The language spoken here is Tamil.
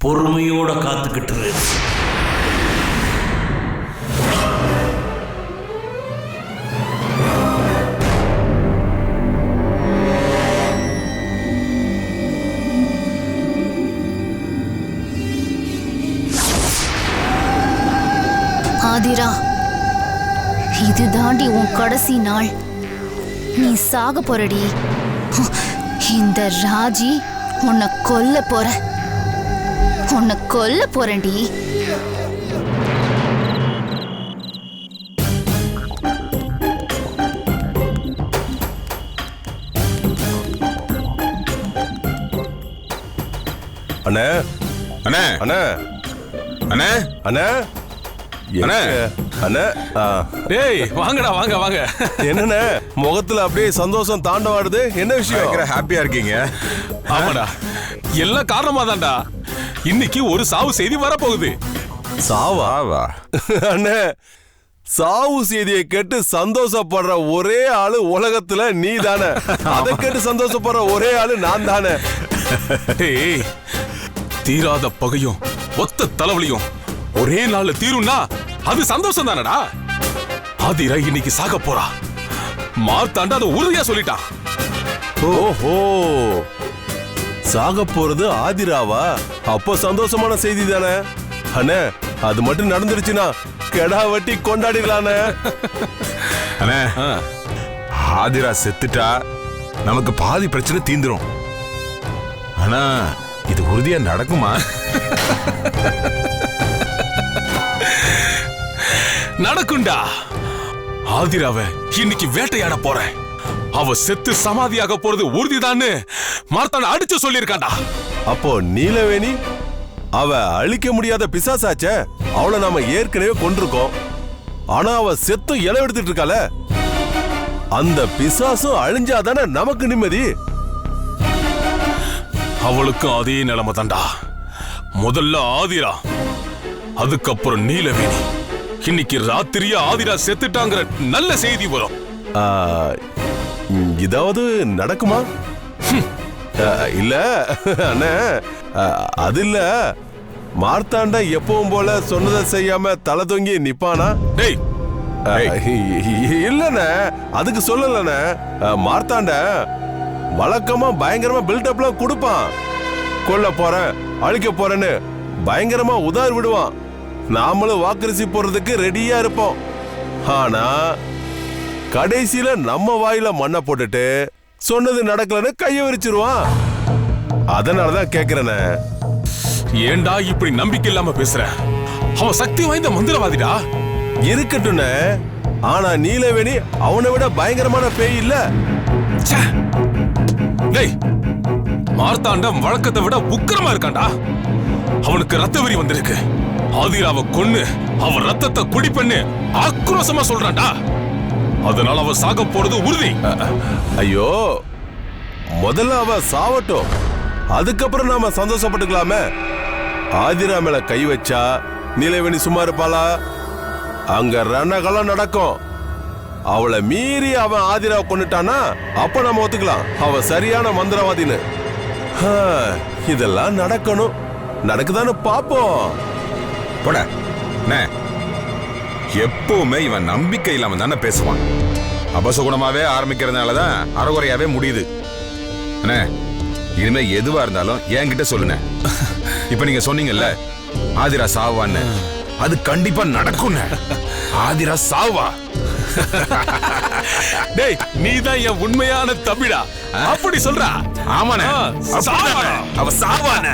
பொறுமையோட காத்துக்கிட்டு இரு. ஆதிரா, இது தாண்டி உன் கடைசி நாள். நீ சாக போறடி. இந்த ராஜி உன்னை கொல்ல போறேன்டி. அண்ணே அண்ணே அண்ணே அண்ணே அண்ணே அண்ணே அண்ணே டேய் வாங்கடா வாங்க வாங்க. என்னண்ணே முகத்துல அப்படியே சந்தோஷம் தாண்டவாடுது, என்ன விஷயம்? ஹாப்பியா இருக்கீங்க? ஆமாடா, எல்லாம் காரணமா தான்டா. இன்னைக்கு ஒரு சாவு செய்தி வரப்போகுது. சாவா? அண்ணே, சாவு செய்தியை கேட்டு சந்தோஷப்படுற ஒரே ஆளு உலகத்துல நீ தானே. அதை கேட்டு சந்தோஷப்படுற ஒரே ஆளு நான் தானே. டேய், தீராத பகையும் ஒத்த தலைவலியும் ஒரே நாள்ல தீரும்னா அது சந்தோஷம் தானடா. ஆதிரா இன்னைக்கு சாக போறா. மார்த்தாண்டா அதை உறுதியா சொல்லிட்டான். ஓஹோ, சாக போறது ஆதிராவா? அப்போ சந்தோஷமான செய்தி தானே. அண்ணே, அது மட்டும் நடந்துருச்சுன்னா கெடா வெட்டி கொண்டாடிடலானே. அண்ணே, ஆதிரா செத்துட்டா நமக்கு பாதி பிரச்சனை தீந்துரும். ஆனா இது உறுதியா நடக்குமா? நடக்கும்டா. ஆதிராவை இன்னைக்கு வேட்டையாட போறேன். அவ செத்து சமாதியாக போறது உறுதிதான்னு மார்த்தாண்ட அடிச்சு சொல்லியிருக்காண்டா. அப்போ நீலவேணி அவ அழிக்க முடியாத பிசாசாச்சே. அவளை நாம ஏற்கனவே கொண்டிருக்கோம். ஆனா அவ செத்து இலை எடுத்துட்டு இருக்கால. அந்த பிசாசும் அழிஞ்சாதானே நமக்கு நிம்மதி. அவளுக்கும் அதே நிலைமை தான்டா. முதல்ல ஆதிரா, அதுக்கப்புறம் நீலவேணி. இன்னைக்கு ராத்திரியா ஆதிரா செத்துட்டாங்கிற நல்ல செய்தி வரும். இதாவது நடக்குமா? இல்ல அண்ணே, அது இல்ல. மார்த்தாண்ட எப்பவும் போல சொன்னதை செய்யாம தலை தொங்கி நிப்பானா? டேய், இல்லண்ணே, அதுக்கு சொல்லலண்ணே. மார்த்தாண்ட வழக்கமா பயங்கரமா பில்டப்லாம் கொடுப்பான். கொல்ல போறேன், அழிக்க போறேன்னு பயங்கரமா உதார் விடுவான். நாமளும் வாக்கரிசி போறதுக்கு ரெடியா இருப்போம். ஆனா கடைசியில நம்ம வாயில மண்ணை போட்டுட்டு சொன்னது நடக்கலன்னு கைய விரிச்சிருவான். அதனாலதான் கேக்குறேனே. ஏண்டா இப்படி நம்பிக்கை இல்லாம பேசுற? அவன் சக்தி வாய்ந்த மந்திரவாதிடா. இருக்கட்டும்னே, ஆனா நீலவேணி அவனை விட பயங்கரமான பேய் இல்ல. டேய், மார்த்தாண்டம் வழக்கத்தை விட உக்கிரமா இருக்காண்டா. அவனுக்கு ரத்த வெறி வந்திருக்கு. ஆதிராவை கொன்னு அவன் ரத்தத்தை குடிப்பண்ணு ஆக்ரோஷமா சொல்றான்டா. அதனால அவ சாக போறது உறுதி. ஐயோ, முதல்ல அவ சாவட்டும், அதுக்கப்புறம் நாம சந்தோஷப்பட்டுக்கலாமே. ஆதிரா மேல கை வச்சா நீலவேணி சும்மா இருப்பாளா? அங்க ரணகலம் நடக்கும். அவளை மீறி அவன் ஆதிராவை கொண்டுட்டானா அப்ப நம்ம ஒத்துக்கலாம் அவ சரியான மந்திரவாதின்னு. இதெல்லாம் நடக்கணும். நடக்குதான்னு பாப்போம். போட. எப்பவுமே இவன் நம்பிக்கை இல்லாம தானே பேசுவான். அபசகுணமாவே ஆரம்பிக்கிறதுனாலதான் அறகுறையாவே முடியுது. அண்ணே, இனிமே எதுவா இருந்தாலும் என்கிட்ட சொல்லுங்க. இப்ப நீங்க சொன்னீங்கல்ல ஆதிரா சாவான்னு, அது கண்டிப்பா நடக்கும். ஆதிரா சாவா. டேய், நீதான் என் உண்மையான தம்பிடா. அப்படி சொல்றா? ஆமாண்ணே, அவ சாவானே.